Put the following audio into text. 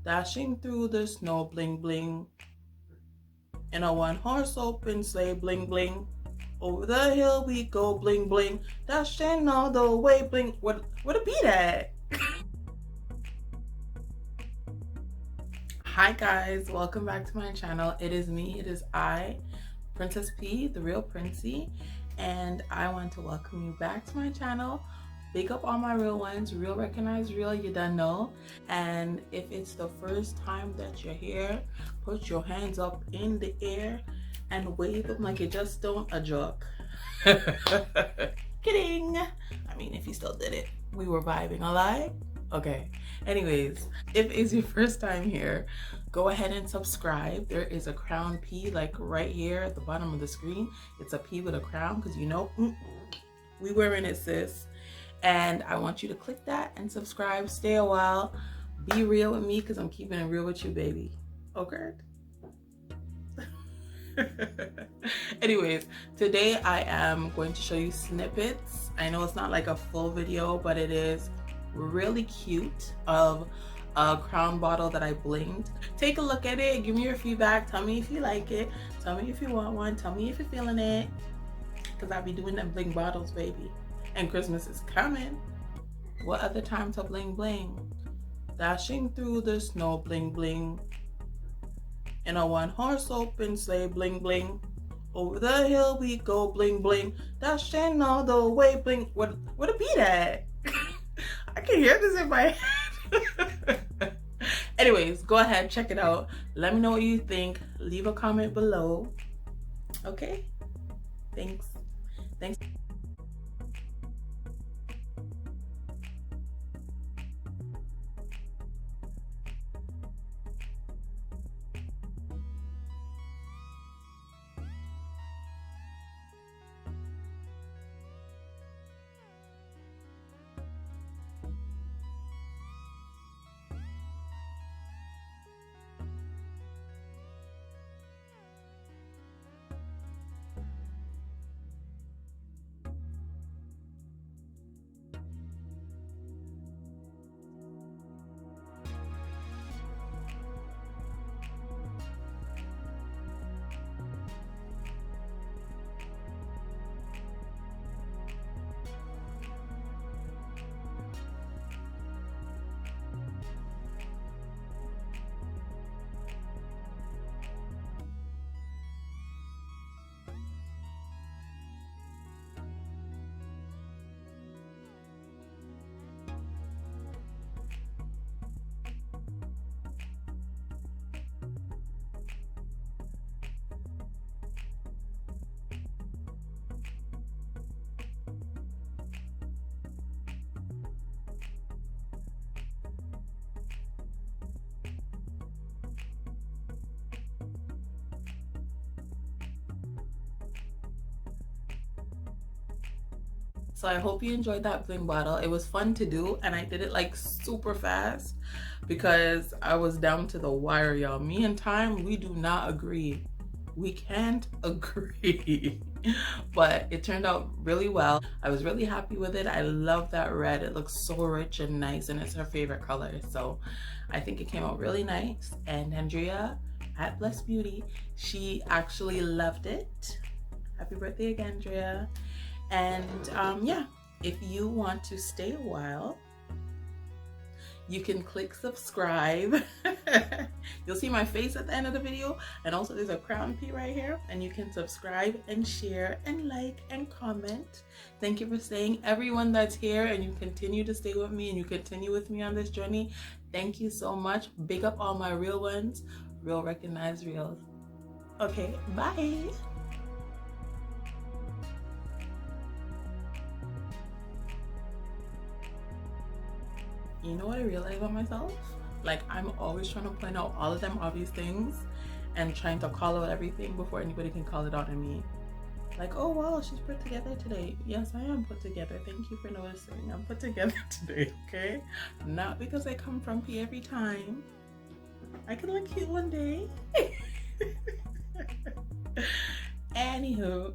Dashing through the snow, bling bling, in a one horse open sleigh, bling bling. Over the hill we go, bling bling, dashing all the way, bling. What it be that? Hi guys, welcome back to my channel. It is me, it is I, Princess P, the real Princey, and I want to welcome you back to my channel. Big up all my real ones, real recognize real, you done know. And if it's the first time that you're here, put your hands up in the air and wave them like you just don't a joke. Kidding. I mean, if you still did it, we were vibing. A lie? Okay. Anyways, if it's your first time here, go ahead and subscribe. There is a crown P like right here at the bottom of the screen. It's a P with a crown because you know we wearing it, sis. And I want you to click that and subscribe. Stay a while. Be real with me because I'm keeping it real with you, baby. Okay? Anyways, today I am going to show you snippets. I know it's not like a full video, but it is really cute of a crown bottle that I blinged. Take a look at it. Give me your feedback. Tell me if you like it. Tell me if you want one. Tell me if you're feeling it. Because I'll be doing them bling bottles, baby. And Christmas is coming. What other time to bling bling? Dashing through the snow, bling bling, in a one horse open sleigh, bling bling. Over the hill we go, bling bling, dashing all the way, bling. What it be that? I can hear this in my head. Anyways, go ahead, check it out. Let me know what you think. Leave a comment below. Okay? Thanks. So I hope you enjoyed that bling bottle. It was fun to do and I did it like super fast because I was down to the wire, y'all. Me and time, we do not agree. We can't agree. But it turned out really well. I was really happy with it. I love that red. It looks so rich and nice and it's her favorite color. So I think it came out really nice. And Andrea at Bless Beauty, she actually loved it. Happy birthday again, Andrea. And yeah, if you want to stay a while, you can click subscribe. You'll see my face at the end of the video, and also there's a crown P right here, and you can subscribe and share and like and comment. Thank you for staying, everyone that's here, and you continue to stay with me and you continue with me on this journey. Thank you so much. Big up all my real ones, real recognize real. Okay, bye. You know what I realize about myself? Like, I'm always trying to point out all of them obvious things and trying to call out everything before anybody can call it out on me. Like, oh wow, she's put together today. Yes, I am put together. Thank you for noticing. I'm put together today, okay? Not because I come frumpy every time. I can look cute one day. Anywho.